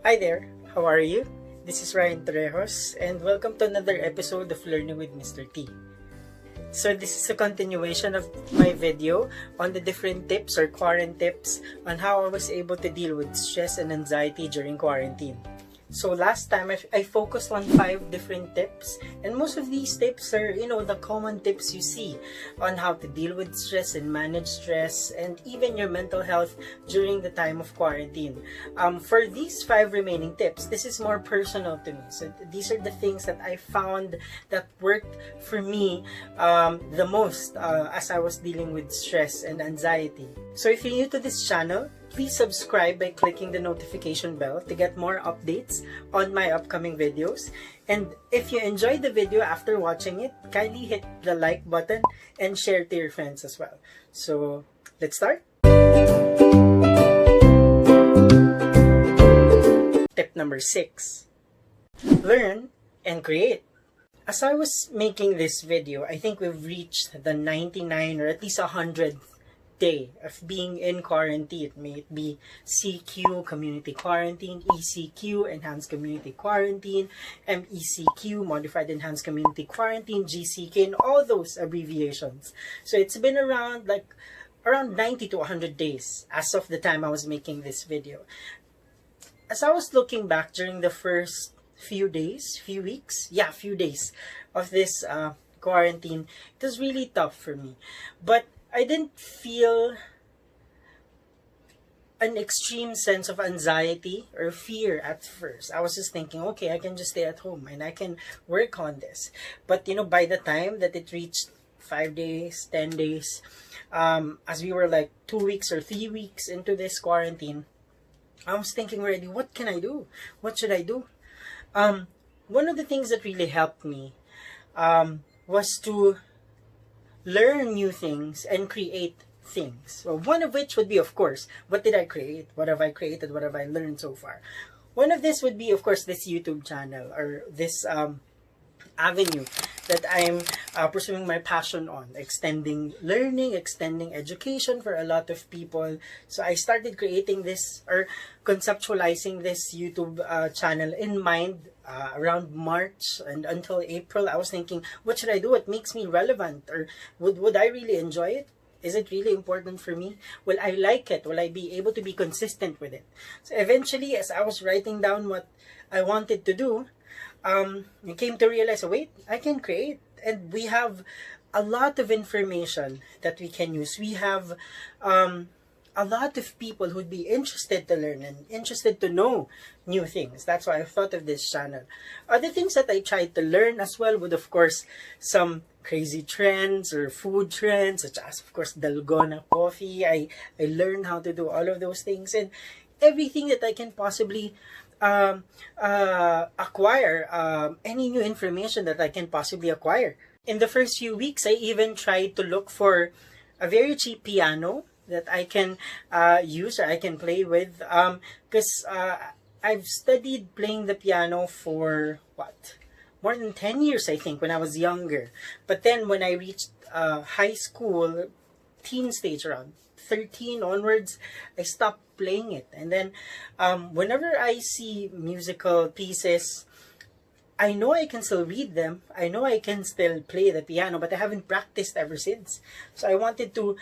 Hi there, how are you? This is Ryan Torrejos and welcome to another episode of Learning with Mr.T. So this is a continuation of my video on the different tips or quarantips on how I was able to deal with stress and anxiety during quarantine. So last time I focused on 5 different tips, and most of these tips are, the common tips you see on how to deal with stress and manage stress and even your mental health during the time of quarantine. For these 5 remaining tips, this is more personal to me. So these are the things that I found that worked for me the most as I was dealing with stress and anxiety. So if you're new to this channel, please subscribe by clicking the notification bell to get more updates on my upcoming videos. And if you enjoyed the video after watching it, kindly hit the like button and share to your friends as well. So let's start. Tip number 6. Learn and create. As I was making this video, I think we've reached the 99 or at least 100th day of being in quarantine. May it be CQ, community quarantine, ECQ, enhanced community quarantine, MECQ, modified enhanced community quarantine, GCK, and all those abbreviations. So it's been around 90 to 100 days as of the time I was making this video. As I was looking back during the first few days of this quarantine, it was really tough for me. But I didn't feel an extreme sense of anxiety or fear at first. I was just thinking, okay, I can just stay at home and I can work on this. But, by the time that it reached 5 days, 10 days, as we were 2 weeks or 3 weeks into this quarantine, I was thinking already, what can I do? What should I do? One of the things that really helped me was to learn new things and create things. Well, one of which would be, of course, what did I create? What have I created? What have I learned so far? One of this would be, of course, this YouTube channel or this avenue that I'm pursuing my passion on, extending learning, extending education for a lot of people. So I started creating this or conceptualizing this YouTube channel in mind around March, and until April I was thinking, what should I do? What makes me relevant? Or would I really enjoy it? Is it really important for me? Will I like it? Will I be able to be consistent with it? So eventually, as I was writing down what I wanted to do, I came to realize, wait, I can create. And we have a lot of information that we can use. We have a lot of people who'd be interested to learn and interested to know new things. That's why I thought of this channel. Other things that I tried to learn as well would, of course, some crazy trends or food trends, such as, of course, dalgona coffee. I learned how to do all of those things, and everything that I can possibly acquire, any new information that I can possibly acquire. In the first few weeks, I even tried to look for a very cheap piano that I can use or I can play with, because I've studied playing the piano for more than 10 years, I think, when I was younger. But then when I reached high school, teen stage, around 13 onwards, I stopped playing it. And then whenever I see musical pieces, I know I can still read them, I know I can still play the piano, but I haven't practiced ever since. So I wanted to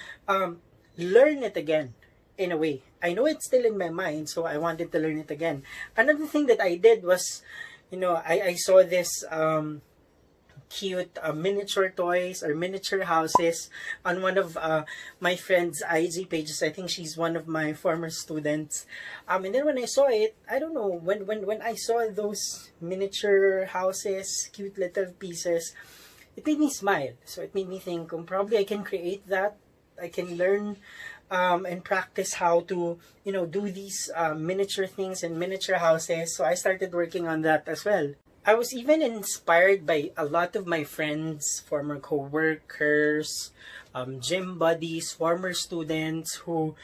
learn it again, in a way. I know it's still in my mind, so I wanted to learn it again. Another thing that I did was, I saw this cute miniature toys or miniature houses on one of my friend's IG pages. I think she's one of my former students. And then when I saw it, I don't know, when I saw those miniature houses, cute little pieces, it made me smile. So it made me think, probably I can create that. I can learn and practice how to, do these miniature things and miniature houses. So I started working on that as well. I was even inspired by a lot of my friends, former co-workers, gym buddies, former students who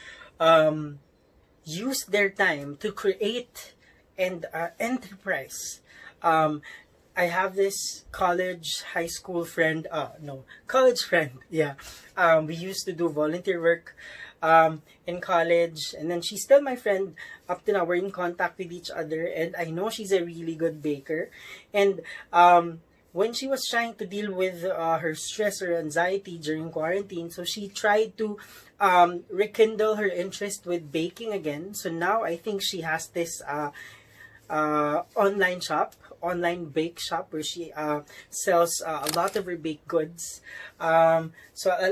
used their time to create and enterprise. I have this college friend, yeah. We used to do volunteer work in college, and then she's still my friend up to now. We're in contact with each other, and I know she's a really good baker. And when she was trying to deal with her stress or anxiety during quarantine, so she tried to rekindle her interest with baking again. So now I think she has this online bake shop where she sells a lot of her baked goods. So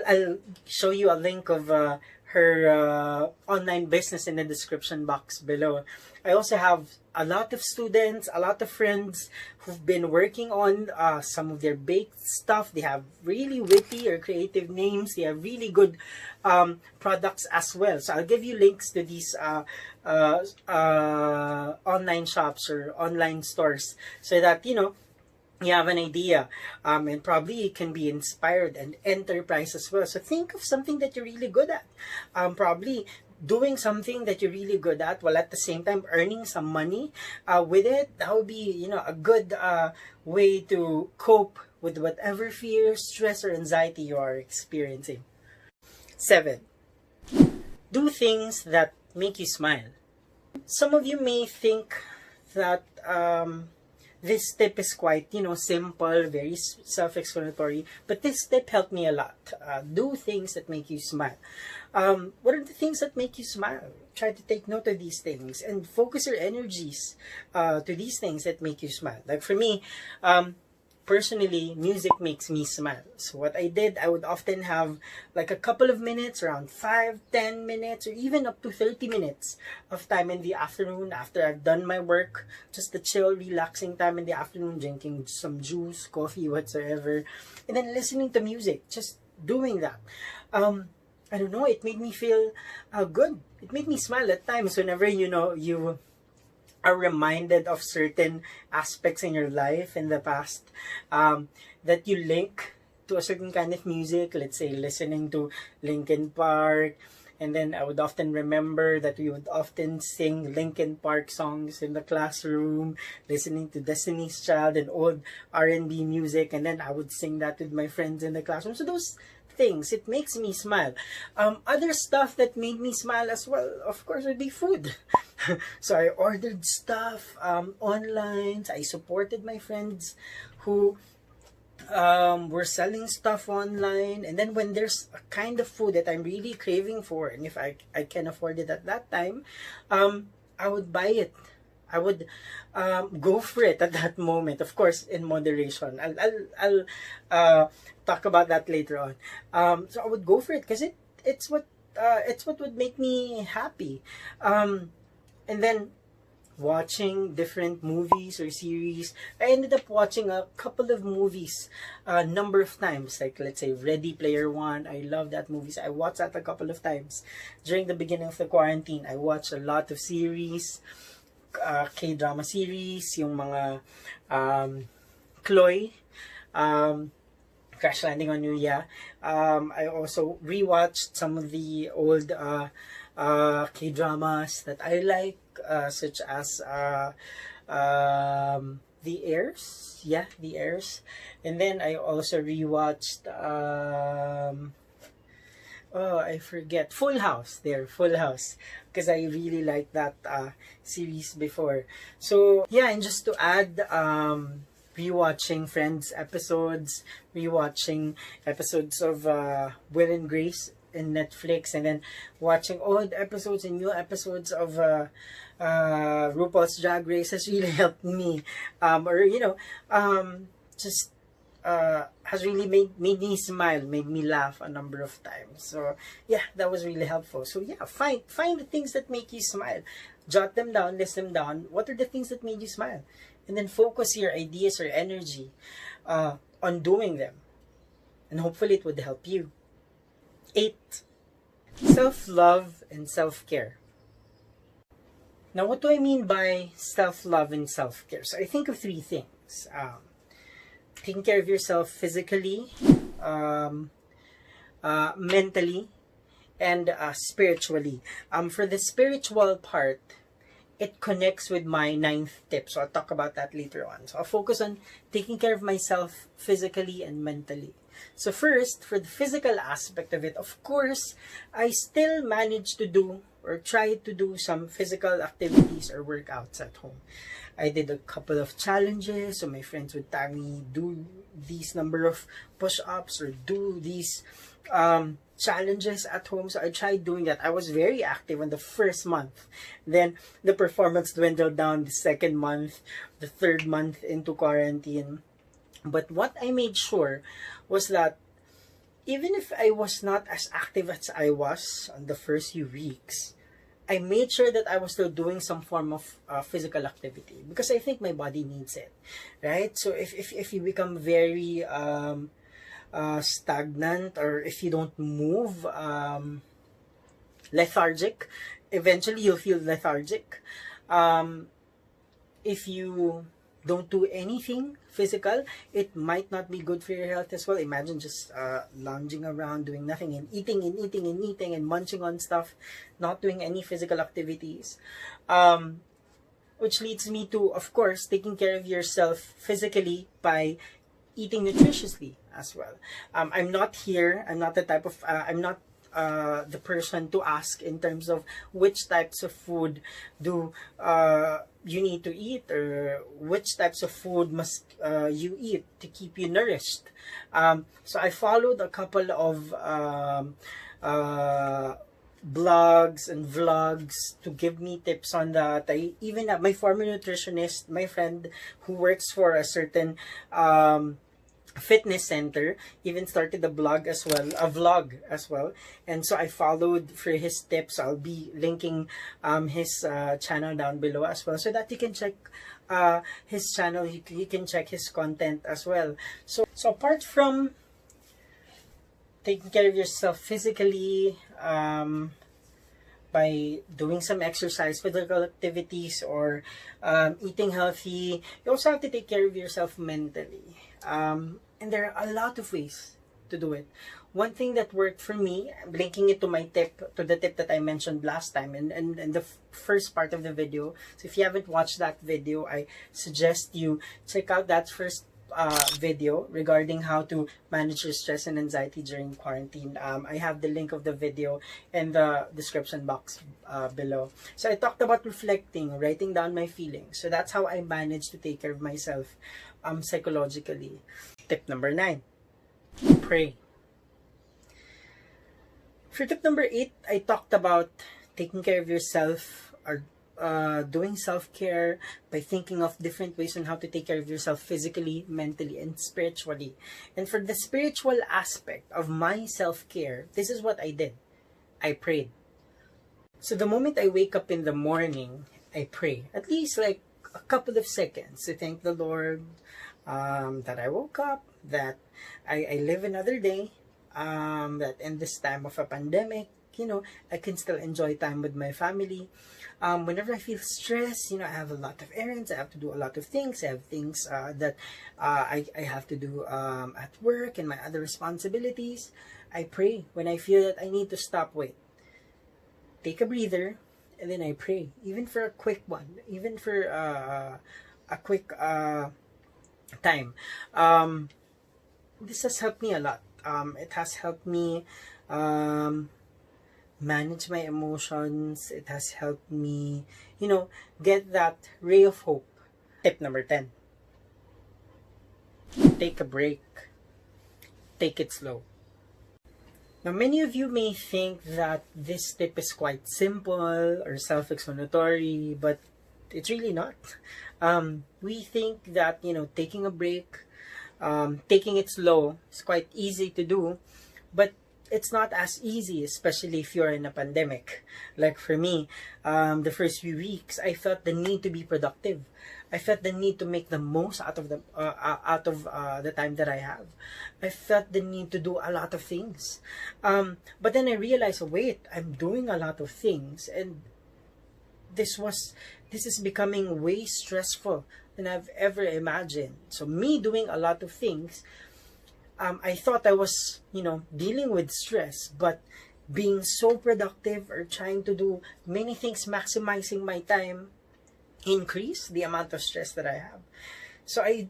I'll show you a link of her online business in the description box below. I also have a lot of students, a lot of friends who've been working on some of their baked stuff. They have really witty or creative names. They have really good products as well. So I'll give you links to these online shops or online stores so that, you know, you have an idea, and probably you can be inspired and enterprise as well. So think of something that you're really good at. Probably doing something that you're really good at while at the same time earning some money with it. That would be, you know, a good way to cope with whatever fear, stress, or anxiety you are experiencing. 7. Do things that make you smile. Some of you may think that this tip is quite, you know, simple, very self-explanatory, but this tip helped me a lot. Do things that make you smile. What are the things that make you smile? Try to take note of these things and focus your energies to these things that make you smile. Like for me, personally, music makes me smile. So what I did, I would often have like a couple of minutes, around 5-10 minutes, or even up to 30 minutes of time in the afternoon after I've done my work. Just the chill, relaxing time in the afternoon, drinking some juice, coffee, whatsoever. And then listening to music, just doing that. I don't know, it made me feel good. It made me smile at times whenever, you know, you are reminded of certain aspects in your life in the past that you link to a certain kind of music. Let's say listening to Linkin Park, and then I would often remember that we would often sing Linkin Park songs in the classroom, listening to Destiny's Child and old R&B music, and then I would sing that with my friends in the classroom. So those things, it makes me smile. Other stuff that made me smile as well, of course, would be food. So I ordered stuff online. I supported my friends who were selling stuff online. And then when there's a kind of food that I'm really craving for, and if I can afford it at that time, I would buy it. I would go for it at that moment, of course, in moderation. I'll talk about that later on. So I would go for it because it's what would make me happy. And then watching different movies or series. I ended up watching a couple of movies a number of times. Like, let's say, Ready Player One. I love that movie. So I watched that a couple of times. During the beginning of the quarantine, I watched a lot of series. K-drama series, yung mga Chloe, Crash Landing on You, yeah. I also rewatched some of the old K-dramas that I like, such as The Heirs, yeah, The Heirs. And then I also rewatched I forget. Full House. Full House. Because I really liked that series before. So, yeah, and just to add, rewatching Friends episodes, rewatching episodes of Will and Grace in Netflix, and then watching old episodes and new episodes of RuPaul's Drag Race has really helped me. Just has really made me smile, made me laugh a number of times. So yeah, that was really helpful. So yeah, find the things that make you smile, jot them down, list them down. What are the things that made you smile, and then focus your ideas or energy on doing them, and hopefully it would help you. 8. Self-love and self-care. Now, what do I mean by self-love and self-care? So I think of 3 things. Taking care of yourself physically, mentally, and spiritually. For the spiritual part, it connects with my ninth tip. So I'll talk about that later on. So I'll focus on taking care of myself physically and mentally. So first, for the physical aspect of it, of course, I still manage to do or try to do some physical activities or workouts at home. I did a couple of challenges, so my friends would tell me, do these number of push-ups or do these challenges at home. So I tried doing that. I was very active in the first month. Then the performance dwindled down the second month, the third month into quarantine. But what I made sure was that even if I was not as active as I was on the first few weeks, I made sure that I was still doing some form of physical activity because I think my body needs it, right? So if you become very stagnant, or if you don't move, lethargic, eventually you'll feel lethargic. If you don't do anything physical, it might not be good for your health as well. Imagine just lounging around, doing nothing, and eating and eating and eating and munching on stuff, not doing any physical activities. Which leads me to, of course, taking care of yourself physically by eating nutritiously as well. I'm not the type of, I'm not the person to ask in terms of which types of food do you need to eat, or which types of food must you eat to keep you nourished. So I followed a couple of blogs and vlogs to give me tips on that. I even have my former nutritionist, my friend who works for a certain fitness center, even started a vlog as well, and so I followed for his tips. I'll be linking his channel down below as well, so that you can check his channel. You can check his content as well. So apart from taking care of yourself physically, by doing some exercise, physical activities, or eating healthy, you also have to take care of yourself mentally. And there are a lot of ways to do it. One thing that worked for me, linking it to the tip that I mentioned last time and the first part of the video. So if you haven't watched that video, I suggest you check out that first video regarding how to manage your stress and anxiety during quarantine. I have the link of the video in the description box below. So I talked about reflecting, writing down my feelings. So that's how I managed to take care of myself psychologically. Tip number 9, pray. For tip number 8, I talked about taking care of yourself, or doing self-care by thinking of different ways on how to take care of yourself physically, mentally, and spiritually. And for the spiritual aspect of my self-care, this is what I did. I prayed. So the moment I wake up in the morning, I pray. At least like a couple of seconds to thank the Lord that I woke up, that I live another day, that in this time of a pandemic, I can still enjoy time with my family. Whenever I feel stressed, I have a lot of errands, I have to do a lot of things, I have things that I have to do at work and my other responsibilities. I pray when I feel that I need to stop, take a breather, and then I pray, even for a quick one, even for a quick time. This has helped me a lot. It has helped me manage my emotions. It has helped me, get that ray of hope. Tip number 10. Take a break. Take it slow. Now, many of you may think that this tip is quite simple or self-explanatory, but it's really not. We think that, taking a break, taking it slow is quite easy to do, but it's not as easy, especially if you're in a pandemic. Like for me, the first few weeks, I felt the need to be productive. I felt the need to make the most out of the time that I have. I felt the need to do a lot of things. But then I realized, I'm doing a lot of things, and this is becoming way stressful than I've ever imagined. So me doing a lot of things, I thought I was, dealing with stress, but being so productive or trying to do many things, maximizing my time, increase the amount of stress that I have. So I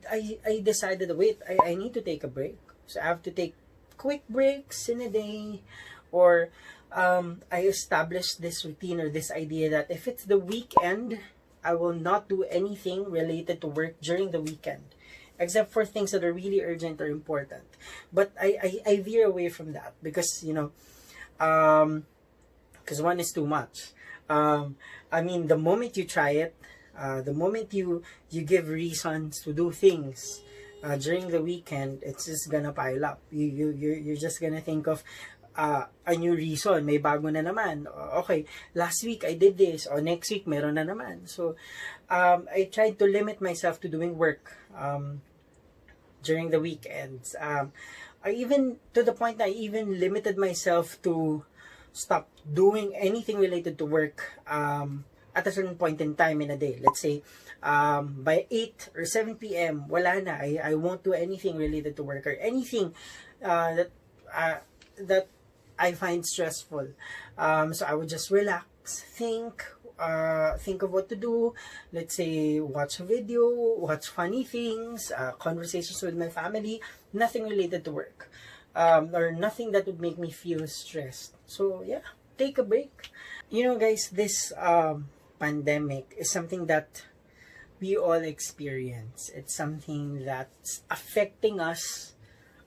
decided, wait, I need to take a break. So I have to take quick breaks in a day, or I established this routine or this idea that if it's the weekend, I will not do anything related to work during the weekend, except for things that are really urgent or important. But I veer away from that because, because one is too much. I mean, the moment you try it, the moment you give reasons to do things during the weekend, it's just gonna pile up. You're just gonna think of a new reason. May bago na naman. Okay, last week I did this, or next week meron na naman. So I tried to limit myself to doing work during the weekends. I even, to the point that I even limited myself to stop doing anything related to work at a certain point in time in a day. Let's say by 8 or 7 p.m. wala na. I won't do anything related to work or anything that I find stressful. So I would just relax, think of what to do. Let's say watch a video, watch funny things, conversations with my family, nothing related to work, or nothing that would make me feel stressed. So yeah, take a break. Guys, this pandemic is something that we all experience. It's something that's affecting us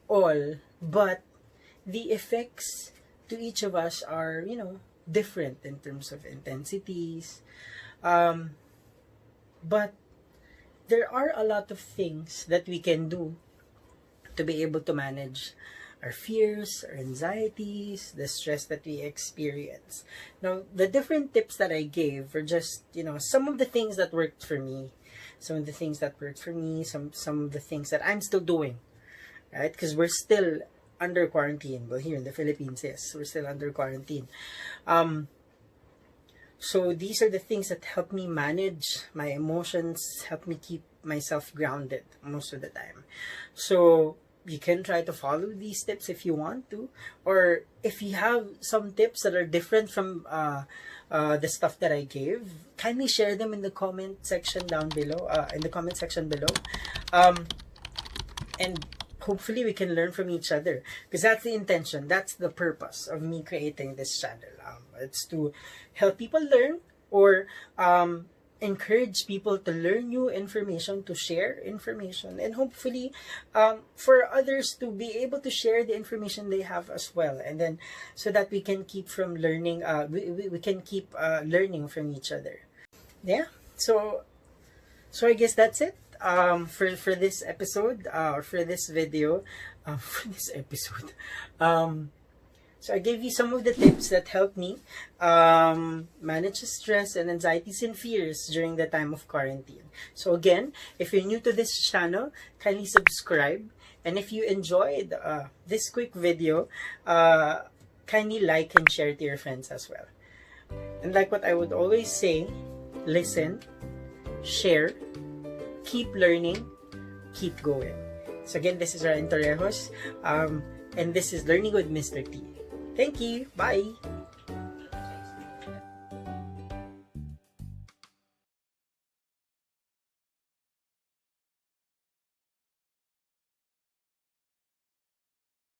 all, but the effects to each of us are, different in terms of intensities. But there are a lot of things that we can do to be able to manage our fears, our anxieties, the stress that we experience. Now, the different tips that I gave were just, some of the things that worked for me, some of the things that some of the things that I'm still doing, right? Because we're still under quarantine. Well, here in the Philippines, yes, we're still under quarantine. So these are the things that help me manage my emotions, help me keep myself grounded most of the time. So you can try to follow these tips if you want to, or if you have some tips that are different from the stuff that I gave, kindly share them in the comment section down below, and hopefully we can learn from each other, because that's the intention, that's the purpose of me creating this channel. It's to help people learn, or encourage people to learn new information, to share information, and hopefully for others to be able to share the information they have as well, and then so that we can keep from learning, we can keep learning from each other. Yeah, so I guess that's it for this episode, or for this video, for this episode. So I gave you some of the tips that helped me manage stress and anxieties and fears during the time of quarantine. So again, if you're new to this channel, kindly subscribe. And if you enjoyed this quick video, kindly like and share to your friends as well. And like what I would always say, listen, share, keep learning, keep going. So again, this is Ryan Torrejos, and this is Learning with Mr. T. Thank you. Bye.